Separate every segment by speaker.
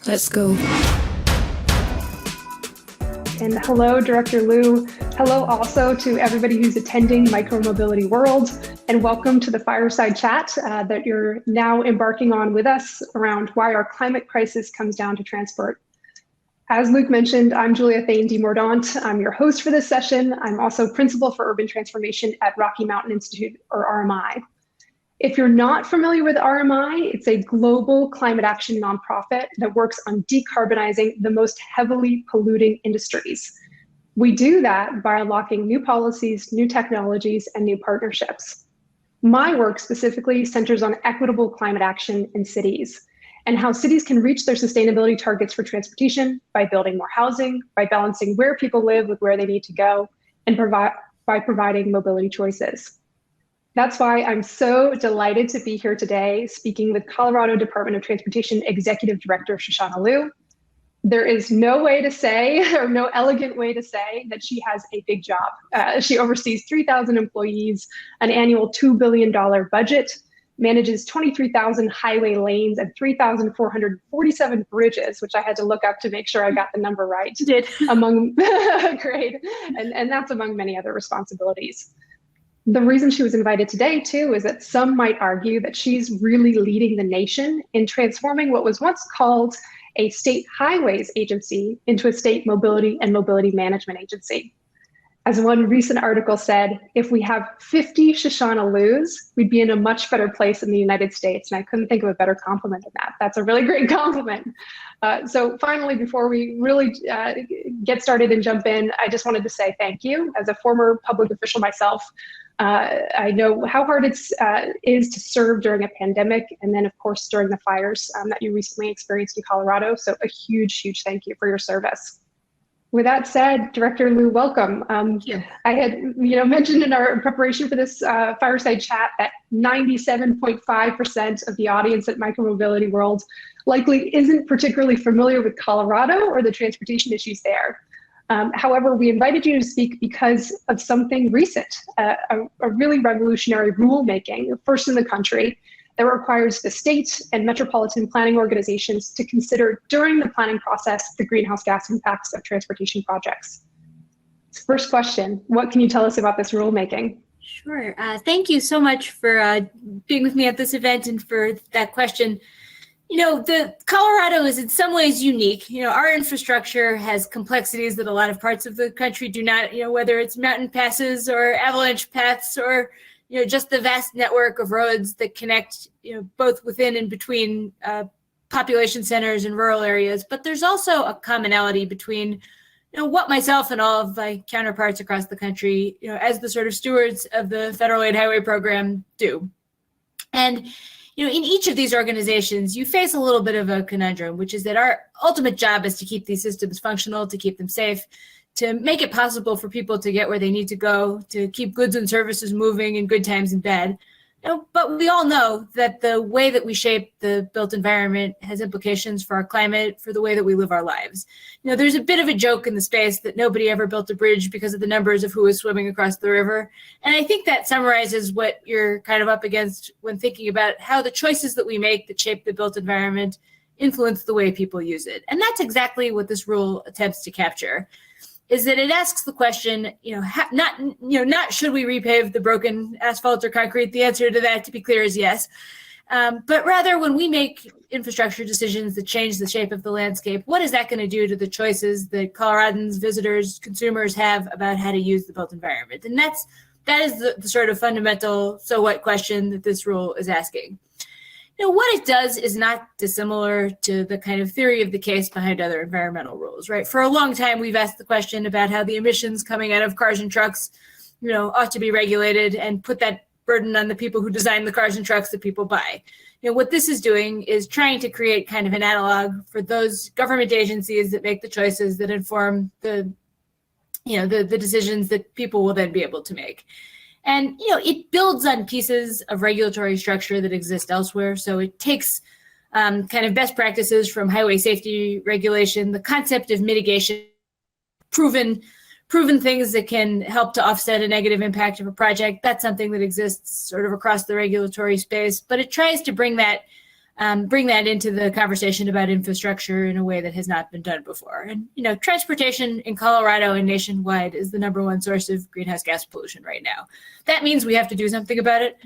Speaker 1: Let's go.
Speaker 2: And hello, Director Liu. Hello also to everybody who's attending Micromobility World, and welcome to the fireside chat that you're now embarking on with us around why our climate crisis comes down to transport. As Luke mentioned, I'm Julia Thayne Mordaunt. I'm your host for this session. I'm also Principal for Urban Transformation at Rocky Mountain Institute, or RMI. If you're not familiar with RMI, it's a global climate action nonprofit that works on decarbonizing the most heavily polluting industries. We do that by unlocking new policies, new technologies, and new partnerships. My work specifically centers on equitable climate action in cities and how cities can reach their sustainability targets for transportation by building more housing, by balancing where people live with where they need to go, and by providing mobility choices. That's why I'm so delighted to be here today speaking with Colorado Department of Transportation Executive Director Shoshana Liu. There is no way to say, or no elegant way to say, that she has a big job. She oversees 3,000 employees, an annual $2 billion budget, manages 23,000 highway lanes and 3,447 bridges, which I had to look up to make sure I got the number right.
Speaker 3: You did.
Speaker 2: Among, great, and that's among many other responsibilities. The reason she was invited today, too, is that some might argue that she's really leading the nation in transforming what was once called a state highways agency into a state mobility and mobility management agency. As one recent article said, if we have 50 Shoshana Lius, we'd be in a much better place in the United States. And I couldn't think of a better compliment than that. That's a really great compliment. So finally, before we really get started and jump in, I just wanted to say thank you. As a former public official myself, I know how hard it is to serve during a pandemic, and then of course during the fires that you recently experienced in Colorado. So a huge, huge thank you for your service. With that said, Director Liu, welcome.
Speaker 3: Thank you.
Speaker 2: I had mentioned in our preparation for this fireside chat that 97.5% of the audience at Micromobility World likely isn't particularly familiar with Colorado or the transportation issues there. However, we invited you to speak because of something recent, a really revolutionary rulemaking, first in the country, that requires the state and metropolitan planning organizations to consider during the planning process the greenhouse gas impacts of transportation projects. First question, what can you tell us about this rulemaking?
Speaker 3: Sure. Thank you so much for being with me at this event and for that question. The Colorado is in some ways unique. Our infrastructure has complexities that a lot of parts of the country do not, whether it's mountain passes or avalanche paths or, just the vast network of roads that connect, both within and between population centers and rural areas. But there's also a commonality between, what myself and all of my counterparts across the country, as the sort of stewards of the Federal Aid Highway Program do. And in each of these organizations, you face a little bit of a conundrum, which is that our ultimate job is to keep these systems functional, to keep them safe, to make it possible for people to get where they need to go, to keep goods and services moving in good times and bad. But we all know that the way that we shape the built environment has implications for our climate, for the way that we live our lives. There's a bit of a joke in the space that nobody ever built a bridge because of the numbers of who was swimming across the river. And I think that summarizes what you're kind of up against when thinking about how the choices that we make that shape the built environment influence the way people use it. And that's exactly what this rule attempts to capture. Is that it asks the question, not should we repave the broken asphalt or concrete? The answer to that, to be clear, is yes. But rather, when we make infrastructure decisions that change the shape of the landscape, what is that going to do to the choices that Coloradans, visitors, consumers have about how to use the built environment? And that is the sort of fundamental so what question that this rule is asking. What it does is not dissimilar to the kind of theory of the case behind other environmental rules, right? For a long time, we've asked the question about how the emissions coming out of cars and trucks, ought to be regulated and put that burden on the people who design the cars and trucks that people buy. What this is doing is trying to create kind of an analog for those government agencies that make the choices that inform the decisions that people will then be able to make. And, it builds on pieces of regulatory structure that exist elsewhere. So it takes kind of best practices from highway safety regulation, the concept of mitigation, proven things that can help to offset a negative impact of a project. That's something that exists sort of across the regulatory space, but it tries to bring that bring that into the conversation about infrastructure in a way that has not been done before. And, transportation in Colorado and nationwide is the #1 source of greenhouse gas pollution right now. That means we have to do something about it.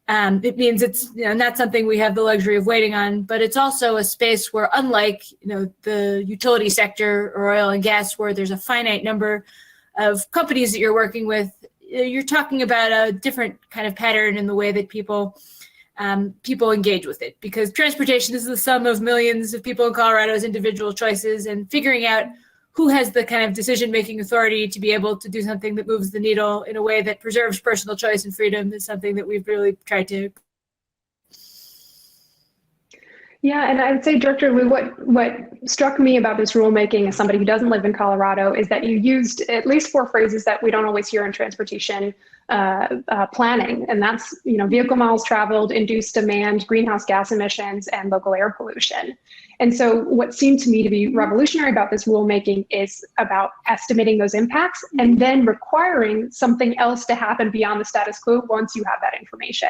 Speaker 3: It means it's not something we have the luxury of waiting on, but it's also a space where, unlike the utility sector or oil and gas, where there's a finite number of companies that you're working with, you're talking about a different kind of pattern in the way that people engage with it, because transportation is the sum of millions of people in Colorado's individual choices, and figuring out who has the kind of decision-making authority to be able to do something that moves the needle in a way that preserves personal choice and freedom is something that we've really tried to.
Speaker 2: Yeah, and I would say, Director Liu, what struck me about this rulemaking as somebody who doesn't live in Colorado is that you used at least 4 phrases that we don't always hear in transportation planning, and that's vehicle miles traveled, induced demand, greenhouse gas emissions, and local air pollution. And so what seemed to me to be revolutionary about this rulemaking is about estimating those impacts and then requiring something else to happen beyond the status quo once you have that information.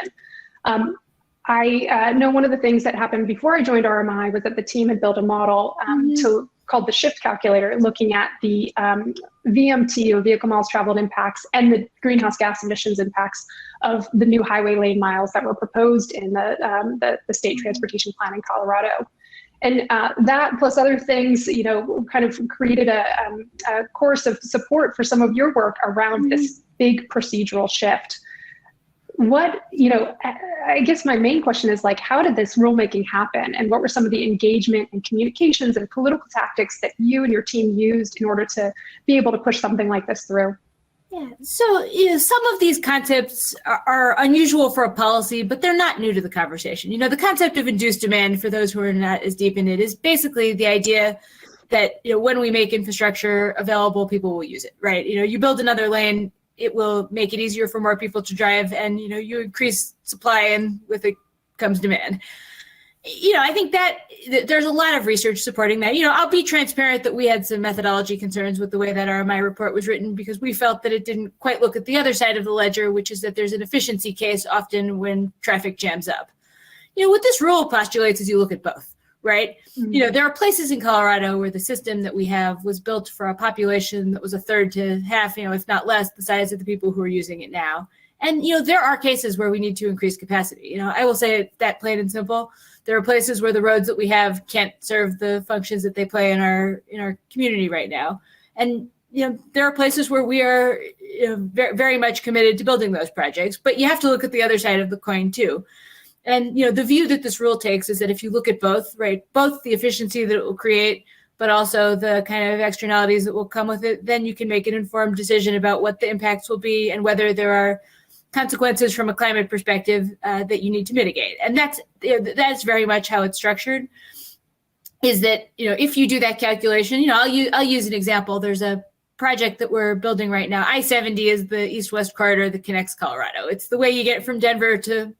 Speaker 2: I know one of the things that happened before I joined RMI was that the team had built a model called the SHIFT calculator, looking at the VMT, or vehicle miles traveled impacts, and the greenhouse gas emissions impacts of the new highway lane miles that were proposed in the state transportation plan in Colorado. And that, plus other things, kind of created a course of support for some of your work around this big procedural shift. I guess my main question is, how did this rulemaking happen, and what were some of the engagement and communications and political tactics that you and your team used in order to be able to push something like this through?
Speaker 3: Yeah, so some of these concepts are unusual for a policy, but they're not new to the conversation. The concept of induced demand, for those who are not as deep in it, is basically the idea that when we make infrastructure available, people will use it, right? You build another lane, it will make it easier for more people to drive, and you increase supply, and with it comes demand. I think that there's a lot of research supporting that. I'll be transparent that we had some methodology concerns with the way that RMI report was written, because we felt that it didn't quite look at the other side of the ledger, which is that there's an efficiency case often when traffic jams up. What this rule postulates is you look at both. Right? Mm-hmm. There are places in Colorado where the system that we have was built for a population that was a third to half, if not less, the size of the people who are using it now. And, there are cases where we need to increase capacity. I will say it that plain and simple. There are places where the roads that we have can't serve the functions that they play in our community right now. And, there are places where we are very, very much committed to building those projects, but you have to look at the other side of the coin too. And, the view that this rule takes is that if you look at both, right, both the efficiency that it will create, but also the kind of externalities that will come with it, then you can make an informed decision about what the impacts will be and whether there are consequences from a climate perspective that you need to mitigate. And that's very much how it's structured, is that, if you do that calculation, I'll use an example. There's a project that we're building right now. I-70 is the east-west corridor that connects Colorado. It's the way you get from Denver to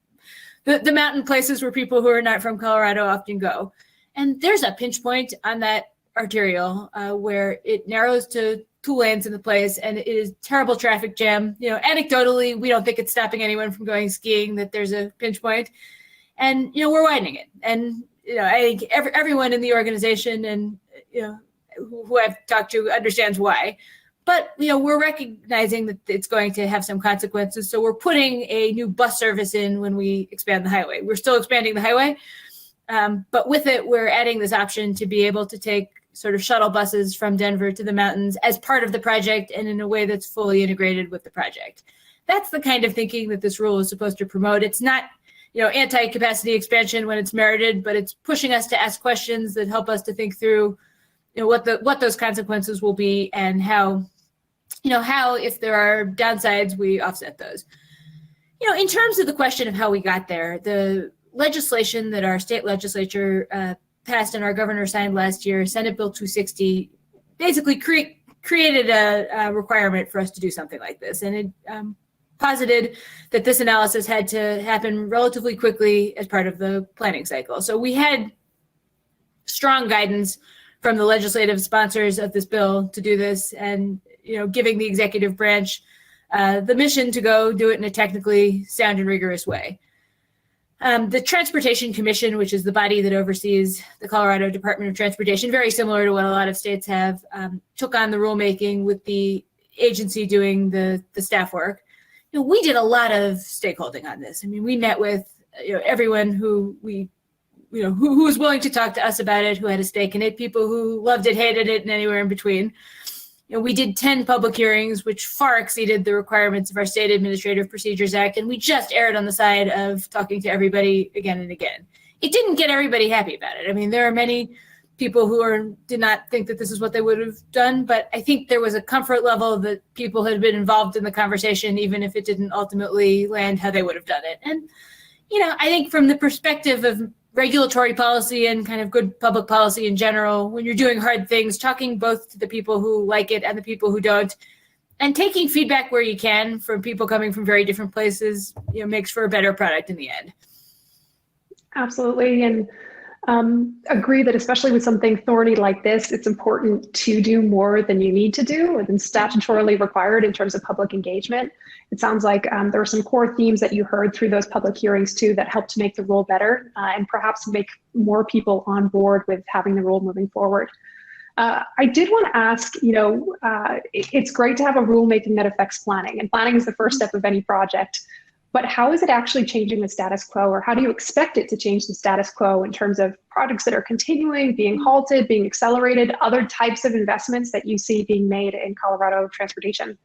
Speaker 3: the mountain places where people who are not from Colorado often go. And there's a pinch point on that arterial where it narrows to 2 lanes in the place, and it is terrible traffic jam. Anecdotally, we don't think it's stopping anyone from going skiing, that there's a pinch point. And, we're widening it. And, I think everyone in the organization and, who I've talked to understands why. But, we're recognizing that it's going to have some consequences. So we're putting a new bus service in when we expand the highway. We're still expanding the highway, but with it, we're adding this option to be able to take sort of shuttle buses from Denver to the mountains as part of the project and in a way that's fully integrated with the project. That's the kind of thinking that this rule is supposed to promote. It's not, anti-capacity expansion when it's merited, but it's pushing us to ask questions that help us to think through, what those consequences will be, and how, if there are downsides, we offset those. In terms of the question of how we got there, the legislation that our state legislature passed and our governor signed last year, Senate Bill 260, basically created a requirement for us to do something like this. And it posited that this analysis had to happen relatively quickly as part of the planning cycle. So we had strong guidance from the legislative sponsors of this bill to do this, and giving the executive branch the mission to go do it in a technically sound and rigorous way. The Transportation Commission, which is the body that oversees the Colorado Department of Transportation, very similar to what a lot of states have, took on the rulemaking with the agency doing the staff work. We did a lot of stakeholding on this. I mean, we met with everyone who who was willing to talk to us about it, who had a stake in it, people who loved it, hated it, and anywhere in between. We did 10 public hearings, which far exceeded the requirements of our State Administrative Procedures Act, and we just erred on the side of talking to everybody again and again. It didn't get everybody happy about it. I mean, there are many people who did not think that this is what they would have done, but I think there was a comfort level that people had been involved in the conversation, even if it didn't ultimately land how they would have done it. And, I think from the perspective of regulatory policy and kind of good public policy in general, when you're doing hard things, talking both to the people who like it and the people who don't, and taking feedback where you can from people coming from very different places, makes for a better product in the end.
Speaker 2: Absolutely. And agree that especially with something thorny like this, it's important to do more than you need to do or than statutorily required in terms of public engagement. It sounds like there were some core themes that you heard through those public hearings too that helped to make the rule better and perhaps make more people on board with having the rule moving forward. I did want to ask, it's great to have a rulemaking that affects planning, and planning is the first step of any project. But how is it actually changing the status quo, or how do you expect it to change the status quo in terms of projects that are continuing, being halted, being accelerated, other types of investments that you see being made in Colorado transportation?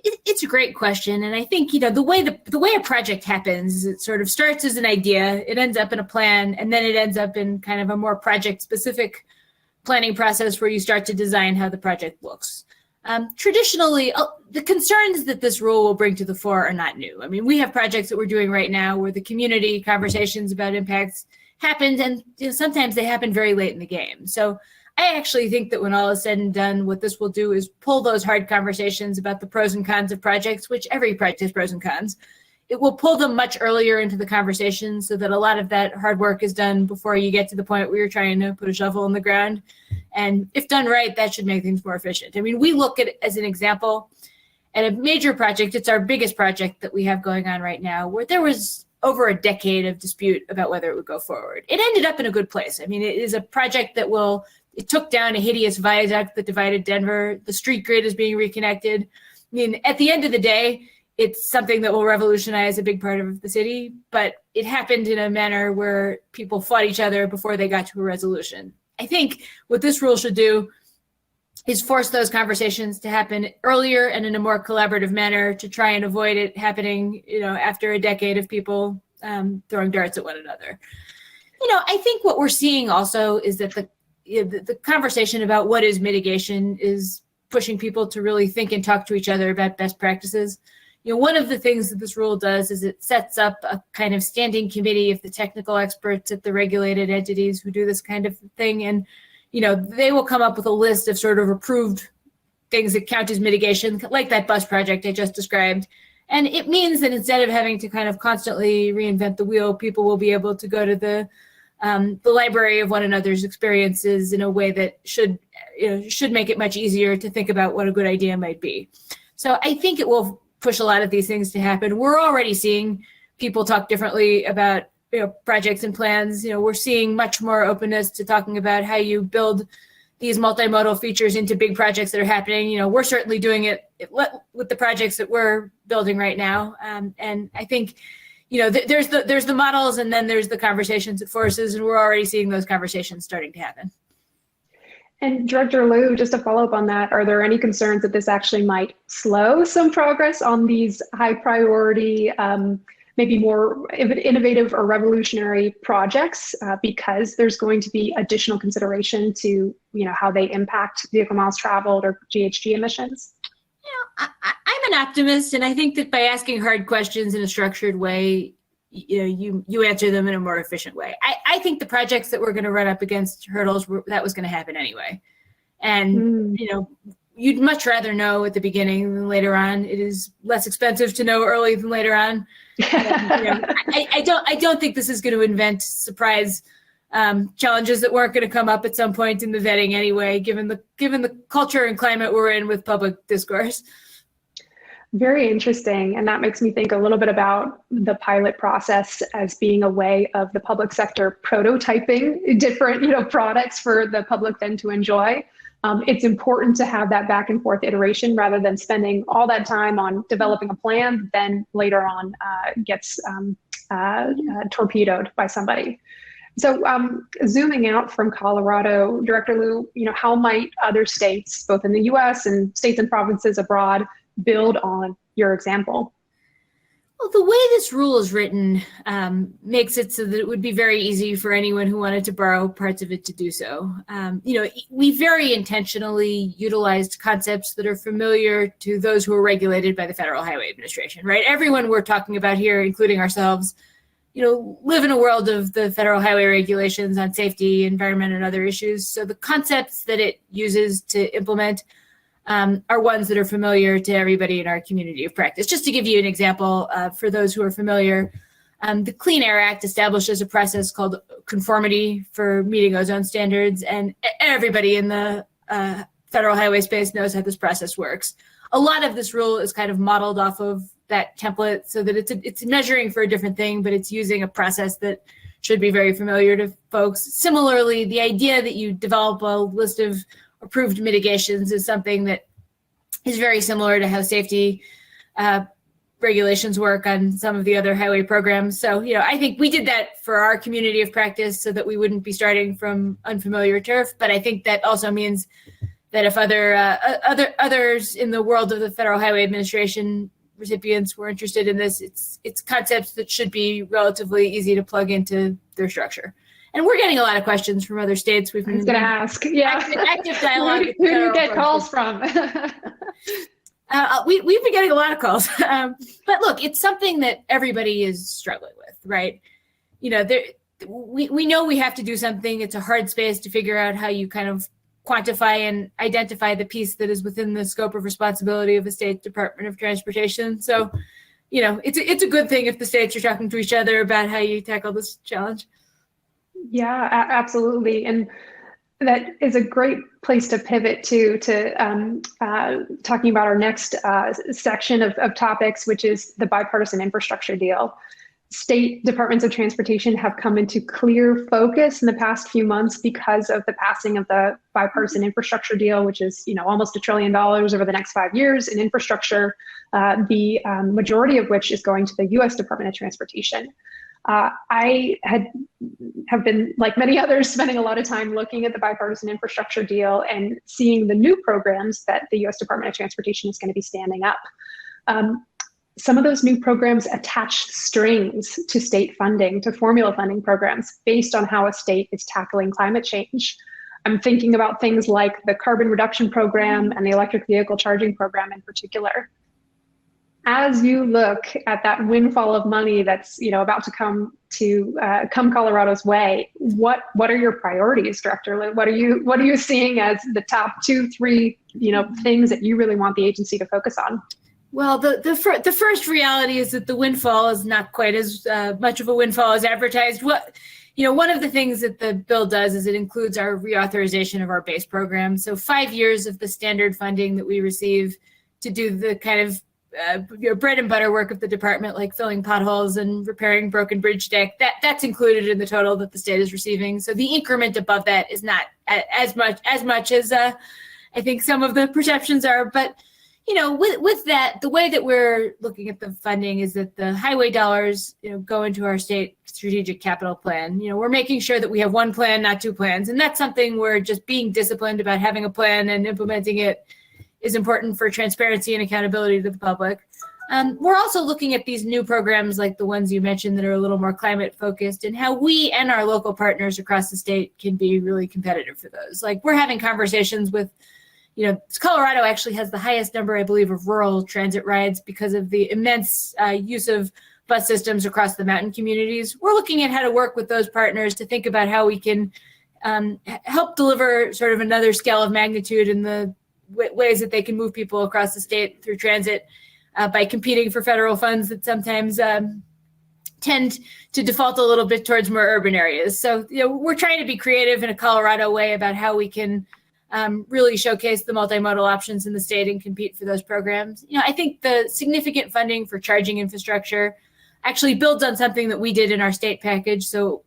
Speaker 3: It's a great question. And I think, the way a project happens is it sort of starts as an idea, it ends up in a plan, and then it ends up in kind of a more project specific planning process where you start to design how the project looks. Traditionally, the concerns that this rule will bring to the fore are not new. I mean, we have projects that we're doing right now where the community conversations about impacts happened, and sometimes they happen very late in the game. So I actually think that when all is said and done, what this will do is pull those hard conversations about the pros and cons of projects, which every project has pros and cons. It will pull them much earlier into the conversation so that a lot of that hard work is done before you get to the point where you're trying to put a shovel in the ground. And if done right, that should make things more efficient. I mean, we look at it as an example at a major project. It's our biggest project that we have going on right now, where there was over a decade of dispute about whether it would go forward. It ended up in a good place. I mean, it is a project that it took down a hideous viaduct that divided Denver. The street grid is being reconnected. I mean, at the end of the day, it's something that will revolutionize a big part of the city, but it happened in a manner where people fought each other before they got to a resolution. I think what this rule should do is force those conversations to happen earlier and in a more collaborative manner to try and avoid it happening, after a decade of people throwing darts at one another. I think what we're seeing also is that the conversation about what is mitigation is pushing people to really think and talk to each other about best practices. One of the things that this rule does is it sets up a kind of standing committee of the technical experts at the regulated entities who do this kind of thing. And, they will come up with a list of sort of approved things that count as mitigation, like that bus project I just described. And it means that instead of having to kind of constantly reinvent the wheel, people will be able to go to the library of one another's experiences in a way that should make it much easier to think about what a good idea might be. So I think it will push a lot of these things to happen. We're already seeing people talk differently about projects and plans. We're seeing much more openness to talking about how you build these multimodal features into big projects that are happening. We're certainly doing it with the projects that we're building right now. And I think, there's the models, and then there's the conversations it forces, and we're already seeing those conversations starting to happen.
Speaker 2: And Director Liu, just to follow up on that, are there any concerns that this actually might slow some progress on these high priority, maybe more innovative or revolutionary projects because there's going to be additional consideration to how they impact vehicle miles traveled or GHG emissions?
Speaker 3: I'm an optimist, and I think that by asking hard questions in a structured way, you answer them in a more efficient way. I think the projects that we're going to run up against hurdles, that was going to happen anyway. And, you'd much rather know at the beginning than later on. It is less expensive to know early than later on. And, I don't think this is going to invent surprise challenges that weren't going to come up at some point in the vetting anyway, given the culture and climate we're in with public discourse.
Speaker 2: Very interesting. And that makes me think a little bit about the pilot process as being a way of the public sector prototyping different, products for the public then to enjoy. It's important to have that back and forth iteration rather than spending all that time on developing a plan, then later on gets torpedoed by somebody. So zooming out from Colorado, Director Liu, how might other states, both in the US and states and provinces abroad, build on your example?
Speaker 3: Well, the way this rule is written makes it so that it would be very easy for anyone who wanted to borrow parts of it to do so. We very intentionally utilized concepts that are familiar to those who are regulated by the Federal Highway Administration, right? Everyone we're talking about here, including ourselves, live in a world of the federal highway regulations on safety, environment, and other issues. So the concepts that it uses to implement are ones that are familiar to everybody in our community of practice. Just to give you an example, for those who are familiar, the Clean Air Act establishes a process called conformity for meeting ozone standards, and everybody in the federal highway space knows how this process works. A lot of this rule is kind of modeled off of that template so that it's measuring for a different thing, but it's using a process that should be very familiar to folks. Similarly, the idea that you develop a list of approved mitigations is something that is very similar to how safety regulations work on some of the other highway programs. So, I think we did that for our community of practice so that we wouldn't be starting from unfamiliar turf. But I think that also means that if others in the world of the Federal Highway Administration recipients were interested in this, it's concepts that should be relatively easy to plug into their structure. And we're getting a lot of questions from other states. We've been
Speaker 2: going to ask, yeah,
Speaker 3: active dialogue.
Speaker 2: Who do you get calls from?
Speaker 3: We've been getting a lot of calls, but look, it's something that everybody is struggling with, right? We know we have to do something. It's a hard space to figure out how you kind of quantify and identify the piece that is within the scope of responsibility of the state Department of Transportation. So, it's a good thing if the states are talking to each other about how you tackle this challenge.
Speaker 2: Yeah, absolutely. And that is a great place to pivot to talking about our next section of topics, which is the bipartisan infrastructure deal. State departments of transportation have come into clear focus in the past few months because of the passing of the bipartisan infrastructure deal, which is almost $1 trillion over the next 5 years in infrastructure, the majority of which is going to the U.S. Department of Transportation. I have been, like many others, spending a lot of time looking at the bipartisan infrastructure deal and seeing the new programs that the U.S. Department of Transportation is going to be standing up. Some of those new programs attach strings to state funding, to formula funding programs based on how a state is tackling climate change. I'm thinking about things like the carbon reduction program and the electric vehicle charging program in particular. As you look at that windfall of money that's about to come Colorado's way, what are your priorities, Director Liu? What are you seeing as the top 2-3 things that you really want the agency to focus on?
Speaker 3: Well, the first reality is that the windfall is not quite as much of a windfall as advertised. One of the things that the bill does is it includes our reauthorization of our base program. So 5 years of the standard funding that we receive to do the kind of bread and butter work of the department, like filling potholes and repairing broken bridge deck, that's included in the total that the state is receiving. So the increment above that is not as much as I think some of the perceptions are. But with that, the way that we're looking at the funding is that the highway dollars, go into our state strategic capital plan. We're making sure that we have one plan, not two plans, and that's something we're just being disciplined about. Having a plan and implementing it is important for transparency and accountability to the public. We're also looking at these new programs like the ones you mentioned that are a little more climate focused, and how we and our local partners across the state can be really competitive for those. Like, we're having conversations with, Colorado actually has the highest number, I believe, of rural transit rides because of the immense use of bus systems across the mountain communities. We're looking at how to work with those partners to think about how we can help deliver sort of another scale of magnitude in the ways that they can move people across the state through transit by competing for federal funds that sometimes tend to default a little bit towards more urban areas. So, we're trying to be creative in a Colorado way about how we can really showcase the multimodal options in the state and compete for those programs. I think the significant funding for charging infrastructure actually builds on something that we did in our state package. So,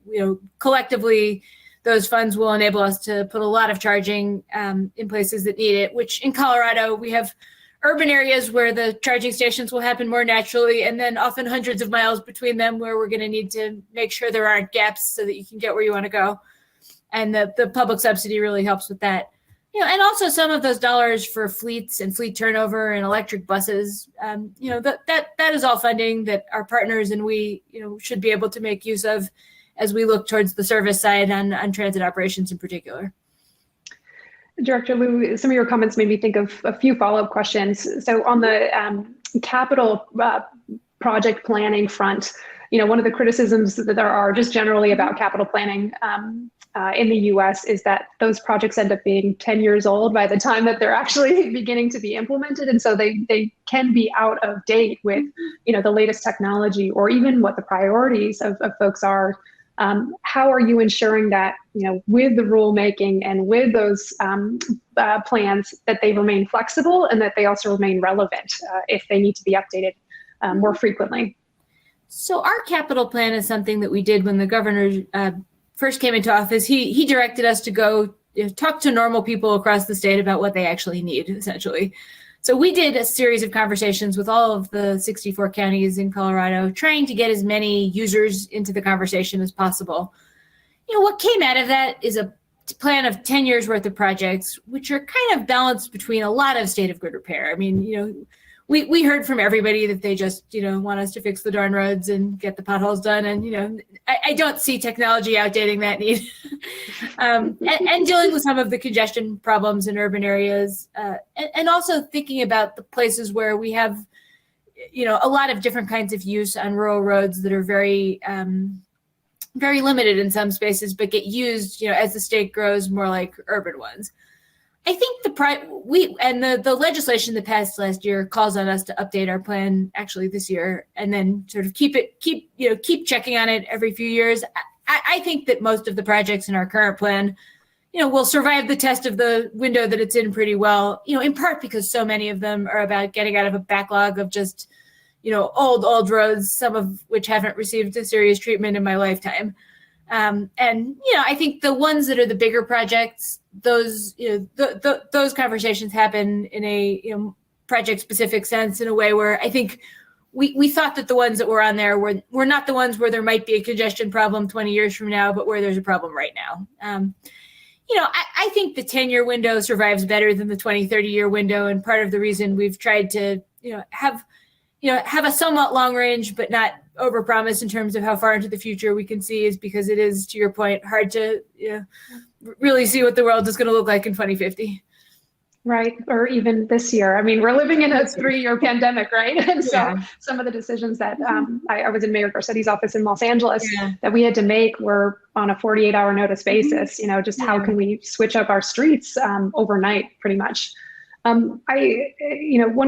Speaker 3: collectively, those funds will enable us to put a lot of charging in places that need it, which in Colorado, we have urban areas where the charging stations will happen more naturally, and then often hundreds of miles between them where we're going to need to make sure there aren't gaps so that you can get where you want to go. And the public subsidy really helps with that. And also some of those dollars for fleets and fleet turnover and electric buses, that is all funding that our partners and we, should be able to make use of as we look towards the service side on transit operations in particular.
Speaker 2: Director Liu, some of your comments made me think of a few follow-up questions. So on the capital project planning front, one of the criticisms that there are just generally about capital planning in the US is that those projects end up being 10 years old by the time that they're actually beginning to be implemented. And so they can be out of date with, the latest technology or even what the priorities of folks are. How are you ensuring that, with the rulemaking and with those plans, that they remain flexible and that they also remain relevant if they need to be updated more frequently?
Speaker 3: So our capital plan is something that we did when the governor first came into office. He directed us to go talk to normal people across the state about what they actually need, essentially. So we did a series of conversations with all of the 64 counties in Colorado, trying to get as many users into the conversation as possible. What came out of that is a plan of 10 years worth of projects, which are kind of balanced between a lot of state of good repair. I mean, we heard from everybody that they just, want us to fix the darn roads and get the potholes done. And, I don't see technology outdating that need. and dealing with some of the congestion problems in urban areas. And also thinking about the places where we have, a lot of different kinds of use on rural roads that are very, very limited in some spaces, but get used, as the state grows more like urban ones. I think the legislation that passed last year calls on us to update our plan actually this year, and then sort of keep checking on it every few years. I think that most of the projects in our current plan, will survive the test of the window that it's in pretty well. In part because so many of them are about getting out of a backlog of just, old roads, some of which haven't received a serious treatment in my lifetime. And I think the ones that are the bigger projects, those those conversations happen in a project specific sense, in a way where I think we thought that the ones that were on there were not the ones where there might be a congestion problem 20 years from now, but where there's a problem right now. I think the 10-year window survives better than the 20, 30-year window, and part of the reason we've tried to have a somewhat long range, but not overpromise in terms of how far into the future we can see, is because it is, to your point, hard to really see what the world is going to look like in 2050.
Speaker 2: Right. Or even this year. I mean, we're living in a 3-year pandemic, right? And so some of the decisions that I was in Mayor Garcetti's office in Los Angeles that we had to make were on a 48-hour notice basis, just how can we switch up our streets overnight, pretty much. One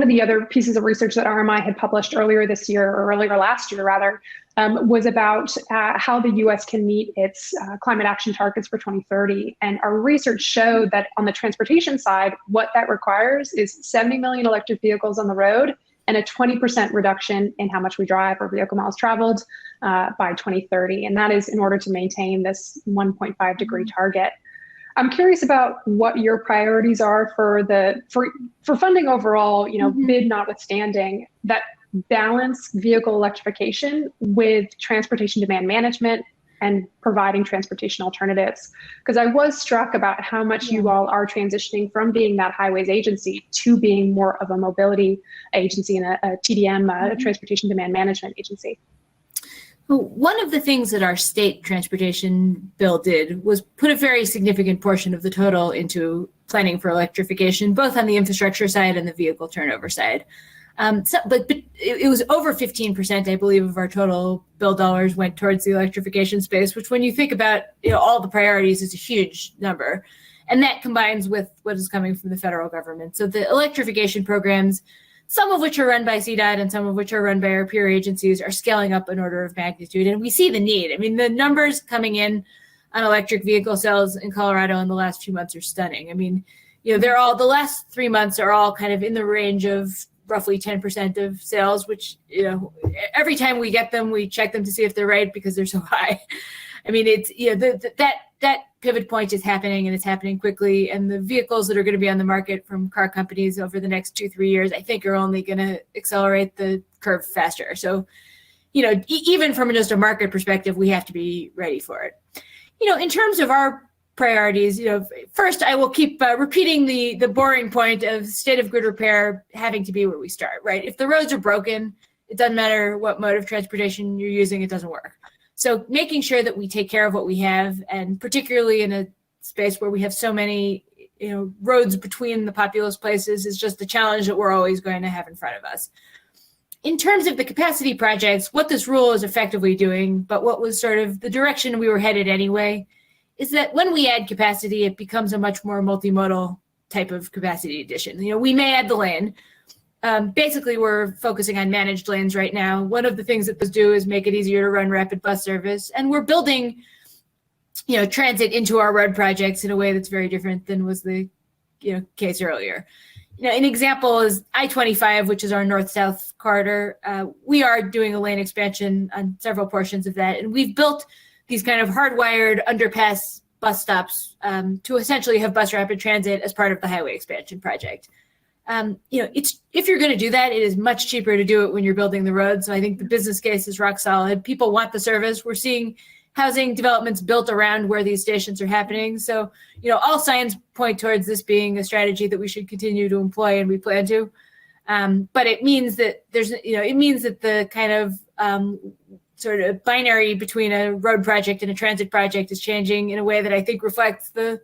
Speaker 2: of the other pieces of research that RMI had published earlier this year, or earlier last year rather, was about how the US can meet its climate action targets for 2030. And our research showed that on the transportation side, what that requires is 70 million electric vehicles on the road and a 20% reduction in how much we drive or vehicle miles traveled by 2030. And that is in order to maintain this 1.5 degree target. I'm curious about what your priorities are for funding overall, bid notwithstanding, that balance vehicle electrification with transportation demand management and providing transportation alternatives. Because I was struck about how much you all are transitioning from being that highways agency to being more of a mobility agency and a TDM, a transportation demand management agency.
Speaker 3: Well, one of the things that our state transportation bill did was put a very significant portion of the total into planning for electrification, both on the infrastructure side and the vehicle turnover side. But it was over 15%, I believe, of our total bill dollars went towards the electrification space, which when you think about all the priorities is a huge number. And that combines with what is coming from the federal government. So the electrification programs, some of which are run by CDOT and some of which are run by our peer agencies, are scaling up an order of magnitude. And we see the need. I mean, the numbers coming in on electric vehicle sales in Colorado in the last few months are stunning. I mean, they're all, the last 3 months are all kind of in the range of roughly 10% of sales, which, every time we get them, we check them to see if they're right because they're so high. I mean, it's, that pivot point is happening, and it's happening quickly. And the vehicles that are going to be on the market from car companies over the next 2-3 years, I think are only going to accelerate the curve faster. So, even from just a market perspective, we have to be ready for it. In terms of our priorities, first I will keep repeating the boring point of state of grid repair having to be where we start, right? If the roads are broken, it doesn't matter what mode of transportation you're using, it doesn't work. So making sure that we take care of what we have, and particularly in a space where we have so many, roads between the populous places, is just the challenge that we're always going to have in front of us. In terms of the capacity projects, what this rule is effectively doing, but what was sort of the direction we were headed anyway, is that when we add capacity, it becomes a much more multimodal type of capacity addition. We may add the lane. Basically, we're focusing on managed lanes right now. One of the things that those do is make it easier to run rapid bus service. And we're building, transit into our road projects in a way that's very different than was the, case earlier. An example is I-25, which is our north-south corridor. We are doing a lane expansion on several portions of that. And we've built these kind of hardwired underpass bus stops to essentially have bus rapid transit as part of the highway expansion project. If you're going to do that, it is much cheaper to do it when you're building the road. So I think the business case is rock solid. People want the service. We're seeing housing developments built around where these stations are happening. So, all signs point towards this being a strategy that we should continue to employ, and we plan to. But it means that the kind of sort of binary between a road project and a transit project is changing in a way that I think reflects the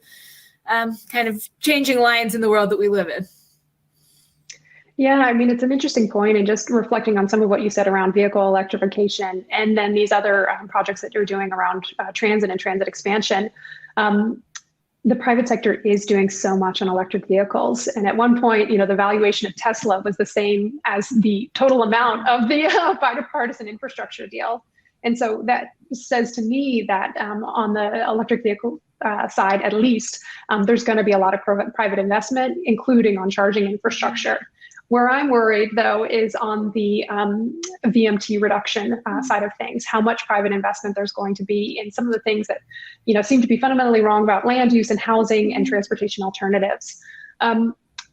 Speaker 3: kind of changing lines in the world that we live in.
Speaker 2: Yeah, I mean, it's an interesting point, and just reflecting on some of what you said around vehicle electrification, and then these other projects that you're doing around transit and transit expansion. The private sector is doing so much on electric vehicles. And at one point, the valuation of Tesla was the same as the total amount of the bipartisan infrastructure deal. And so that says to me that on the electric vehicle side, at least, there's going to be a lot of private investment, including on charging infrastructure. Where I'm worried, though, is on the VMT reduction side of things, how much private investment there's going to be in some of the things that, seem to be fundamentally wrong about land use and housing and transportation alternatives.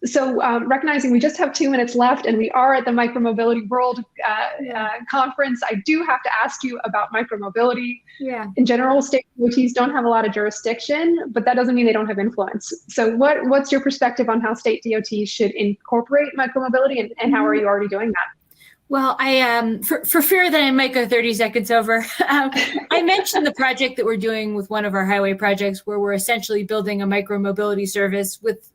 Speaker 2: So recognizing we just have 2 minutes left and we are at the Micromobility World Conference, I do have to ask you about micromobility. Yeah. In general, state DOTs don't have a lot of jurisdiction, but that doesn't mean they don't have influence. So what's your perspective on how state DOTs should incorporate micromobility, and how are you already doing that?
Speaker 3: Well, I for fear that I might go 30 seconds over, I mentioned the project that we're doing with one of our highway projects, where we're essentially building a micromobility service with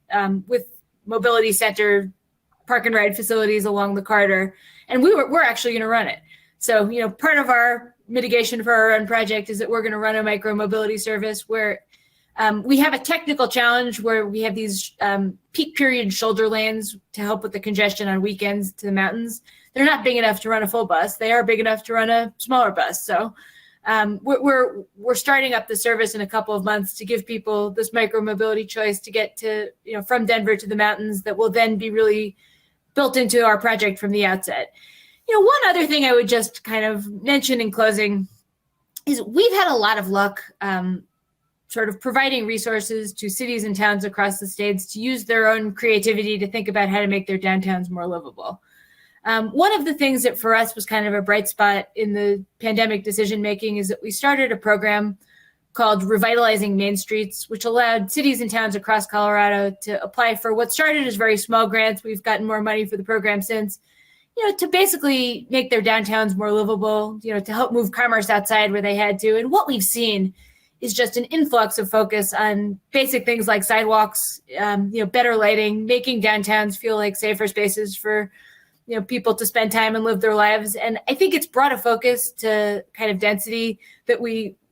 Speaker 3: mobility center park and ride facilities along the corridor, and we're actually going to run it. So, part of our mitigation for our own project is that we're going to run a micromobility service where we have a technical challenge where we have these peak period shoulder lanes to help with the congestion on weekends to the mountains. They're not big enough to run a full bus. They are big enough to run a smaller bus. So we're starting up the service in a couple of months to give people this micromobility choice to get to, from Denver to the mountains, that will then be really built into our project from the outset. One other thing I would just kind of mention in closing is we've had a lot of luck sort of providing resources to cities and towns across the states to use their own creativity to think about how to make their downtowns more livable. One of the things that for us was kind of a bright spot in the pandemic decision-making is that we started a program called Revitalizing Main Streets, which allowed cities and towns across Colorado to apply for what started as very small grants. We've gotten more money for the program since, to basically make their downtowns more livable, to help move commerce outside where they had to. And what we've seen is just an influx of focus on basic things like sidewalks, better lighting, making downtowns feel like safer spaces for people to spend time and live their lives. And I think it's brought a focus to kind of density that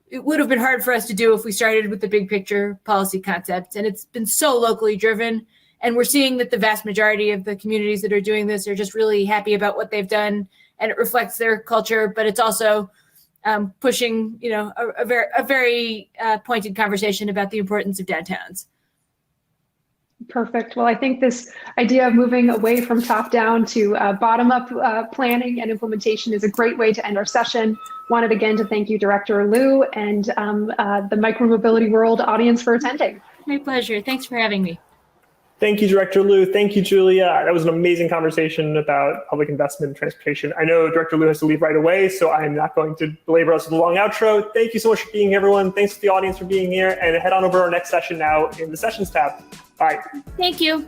Speaker 3: it would have been hard for us to do if we started with the big picture policy concepts. And it's been so locally driven. And we're seeing that the vast majority of the communities that are doing this are just really happy about what they've done, and it reflects their culture, but it's also pushing, a very pointed conversation about the importance of downtowns.
Speaker 2: Perfect. Well, I think this idea of moving away from top down to bottom up planning and implementation is a great way to end our session. Wanted again to thank you, Director Liu, and the Micromobility World audience for attending.
Speaker 3: My pleasure. Thanks for having me.
Speaker 1: Thank you, Director Liu. Thank you, Julia. That was an amazing conversation about public investment in transportation. I know Director Liu has to leave right away, so I'm not going to belabor us with a long outro. Thank you so much for being here, everyone. Thanks to the audience for being here, and head on over to our next session now in the Sessions tab. Bye.
Speaker 3: Thank you.